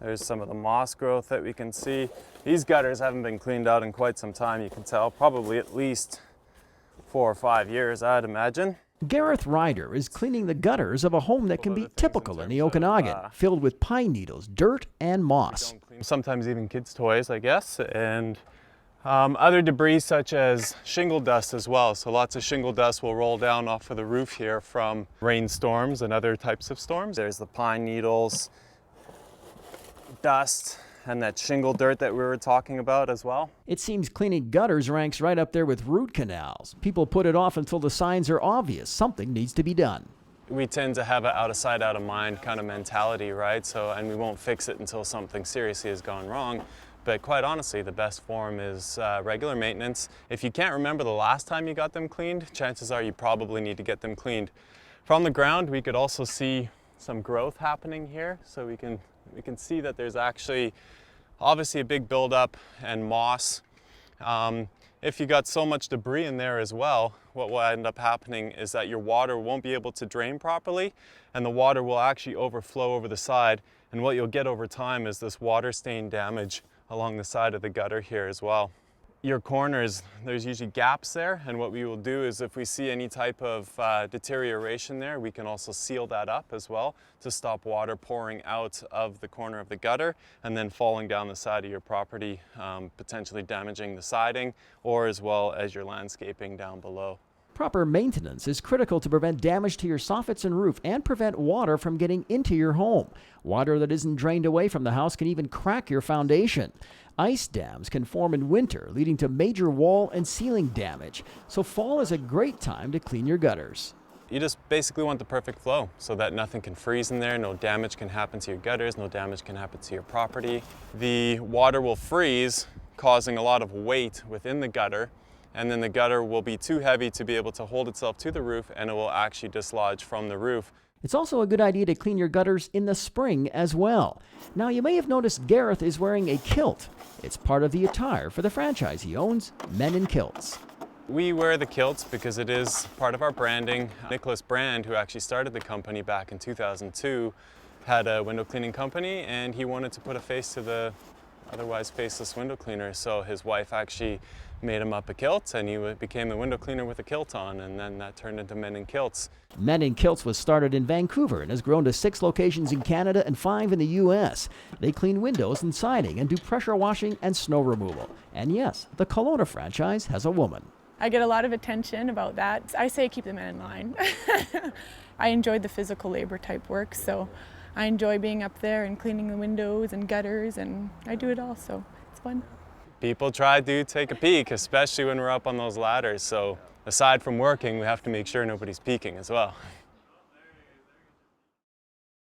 There's some of the moss growth that we can see. These gutters haven't been cleaned out in quite some time, you can tell, probably at least 4 or 5 years, I'd imagine. Gareth Ryder is cleaning the gutters of a home that can be typical in the Okanagan, filled with pine needles, dirt, and moss. Sometimes even kids' toys, I guess, and other debris such as shingle dust as well. So lots of shingle dust will roll down off of the roof here from rainstorms and other types of storms. There's the pine needles, dust, and that shingle dirt that we were talking about as well. It seems cleaning gutters ranks right up there with root canals. People put it off until the signs are obvious. Something needs to be done. We tend to have an out of sight, out of mind kind of mentality, right? And we won't fix it until something seriously has gone wrong. But quite honestly, the best form is regular maintenance. If you can't remember the last time you got them cleaned, chances are you probably need to get them cleaned. From the ground, we could also see some growth happening here. So we can see that there's actually obviously a big buildup and moss. If you got so much debris in there as well, what will end up happening is that your water won't be able to drain properly, and the water will actually overflow over the side. And what you'll get over time is this water stain damage along the side of the gutter here as well. Your corners, there's usually gaps there, and what we will do is if we see any type of deterioration there, we can also seal that up as well to stop water pouring out of the corner of the gutter and then falling down the side of your property, potentially damaging the siding or as well as your landscaping down below. Proper maintenance is critical to prevent damage to your soffits and roof and prevent water from getting into your home. Water that isn't drained away from the house can even crack your foundation. Ice dams can form in winter, leading to major wall and ceiling damage. So fall is a great time to clean your gutters. You just basically want the perfect flow so that nothing can freeze in there, no damage can happen to your gutters, no damage can happen to your property. The water will freeze, causing a lot of weight within the gutter, and then the gutter will be too heavy to be able to hold itself to the roof, and it will actually dislodge from the roof. It's also a good idea to clean your gutters in the spring as well. Now, you may have noticed Gareth is wearing a kilt. It's part of the attire for the franchise he owns, Men in Kilts. We wear the kilts because it is part of our branding. Nicholas Brand, who actually started the company back in 2002, had a window cleaning company, and he wanted to put a face to the otherwise faceless window cleaner. So his wife actually made him up a kilt, and he became the window cleaner with a kilt on, and then that turned into Men in Kilts. Men in Kilts was started in Vancouver and has grown to 6 locations in Canada and 5 in the U.S. They clean windows and siding and do pressure washing and snow removal. And yes, the Kelowna franchise has a woman. I get a lot of attention about that. I say keep the men in line. I enjoyed the physical labor type work, so I enjoy being up there and cleaning the windows and gutters, and I do it all, so it's fun. People try to take a peek, especially when we're up on those ladders. So aside from working, we have to make sure nobody's peeking as well.